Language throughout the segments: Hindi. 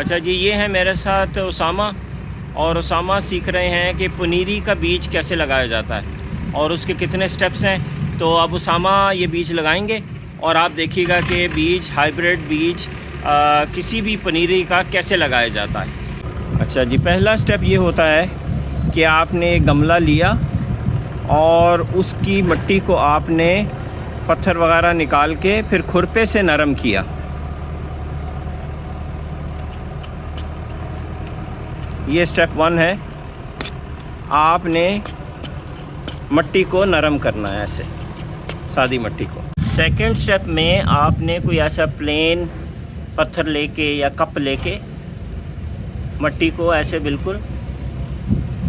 अच्छा जी, ये है मेरे साथ उसामा, और उसामा सीख रहे हैं कि पनीरी का बीज कैसे लगाया जाता है और उसके कितने स्टेप्स हैं। तो अब उसामा ये बीज लगाएंगे और आप देखिएगा कि बीज, हाइब्रिड बीज किसी भी पनीरी का कैसे लगाया जाता है। अच्छा जी, पहला स्टेप ये होता है कि आपने एक गमला लिया और उसकी मिट्टी को आपने पत्थर वगैरह निकाल के फिर खुरपे से नरम किया। ये स्टेप 1 है। आपने मिट्टी को नरम करना है, ऐसे सादी मिट्टी को। सेकंड स्टेप में आपने कोई ऐसा प्लेन पत्थर लेके या कप लेके मिट्टी को ऐसे बिल्कुल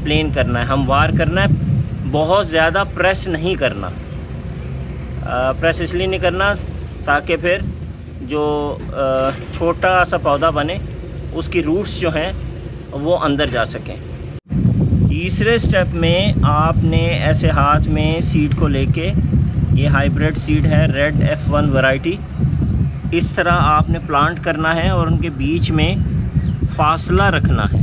प्लेन करना है, हमवार करना है। बहुत ज़्यादा प्रेस नहीं करना। प्रेस इसलिए नहीं करना ताकि फिर जो छोटा सा पौधा बने उसकी रूट्स जो हैं वो अंदर जा सकें। तीसरे स्टेप में आपने ऐसे हाथ में सीड को लेके, ये हाइब्रिड सीड है, रेड F1 वैरायटी, इस तरह आपने प्लांट करना है और उनके बीच में फासला रखना है।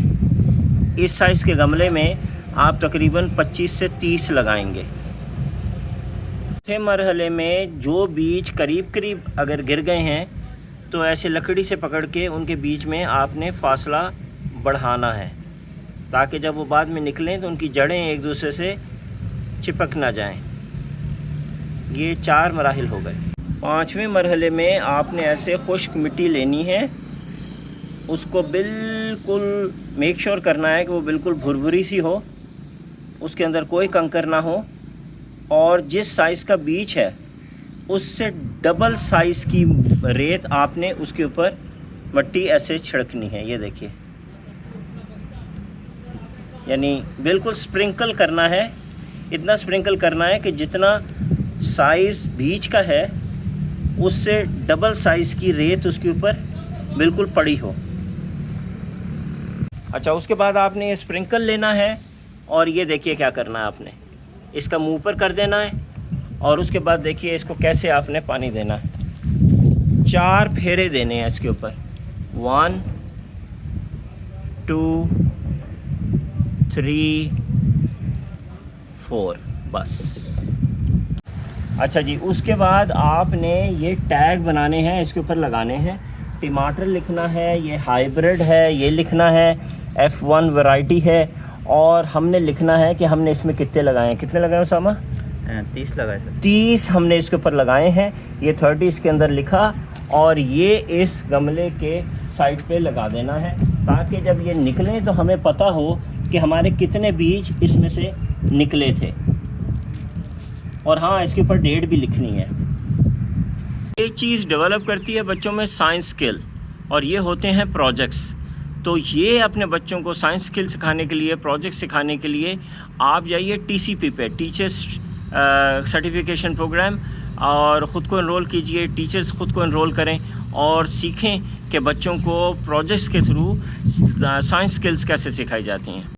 इस साइज़ के गमले में आप तकरीबन 25 से 30 लगाएंगे। चौथे मरहले में जो बीज करीब करीब अगर गिर गए हैं तो ऐसे लकड़ी से पकड़ के उनके बीच में आपने फासला बढ़ाना है ताकि जब वो बाद में निकलें तो उनकी जड़ें एक दूसरे से चिपक ना जाएं। ये 4 मराहिल हो गए। 5वें मरहले में आपने ऐसे खुश्क मिट्टी लेनी है, उसको बिल्कुल मेक श्योर करना है कि वो बिल्कुल भुरभुरी सी हो, उसके अंदर कोई कंकर ना हो, और जिस साइज़ का बीज है उससे डबल साइज़ की रेत आपने उसके ऊपर मिट्टी ऐसे छिड़कनी है। ये देखिए, यानी बिल्कुल स्प्रिंकल करना है। इतना स्प्रिंकल करना है कि जितना साइज़ बीज का है उससे डबल साइज़ की रेत उसके ऊपर बिल्कुल पड़ी हो। अच्छा, उसके बाद आपने ये स्प्रिंकल लेना है और ये देखिए क्या करना है आपने, इसका मुंह पर कर देना है और उसके बाद देखिए इसको कैसे आपने पानी देना है। 4 फेरे देने हैं इसके ऊपर, 1 2 3 4, बस। अच्छा जी, उसके बाद आपने ये टैग बनाने हैं, इसके ऊपर लगाने हैं। टमाटर लिखना है, ये हाइब्रिड है, ये लिखना है F1 वैरायटी है, और हमने लिखना है कि हमने इसमें कितने लगाए हैं। कितने लगाए उसामा? 30 लगाए सर। 30 हमने इसके ऊपर लगाए हैं। ये 30 इसके अंदर लिखा और ये इस गमले के साइड पे लगा देना है ताकि जब ये निकलें तो हमें पता हो कि हमारे कितने बीज इसमें से निकले थे। और हाँ, इसके ऊपर डेट भी लिखनी है। ये चीज़ डेवलप करती है बच्चों में साइंस स्किल, और ये होते हैं प्रोजेक्ट्स। तो ये अपने बच्चों को साइंस स्किल सिखाने के लिए, प्रोजेक्ट सिखाने के लिए आप जाइए TCP पे, टीचर्स सर्टिफिकेशन प्रोग्राम, और ख़ुद को एनरोल कीजिए। टीचर्स ख़ुद को एनरोल करें और सीखें कि बच्चों को प्रोजेक्ट्स के थ्रू साइंस स्किल्स कैसे सिखाई जाती हैं।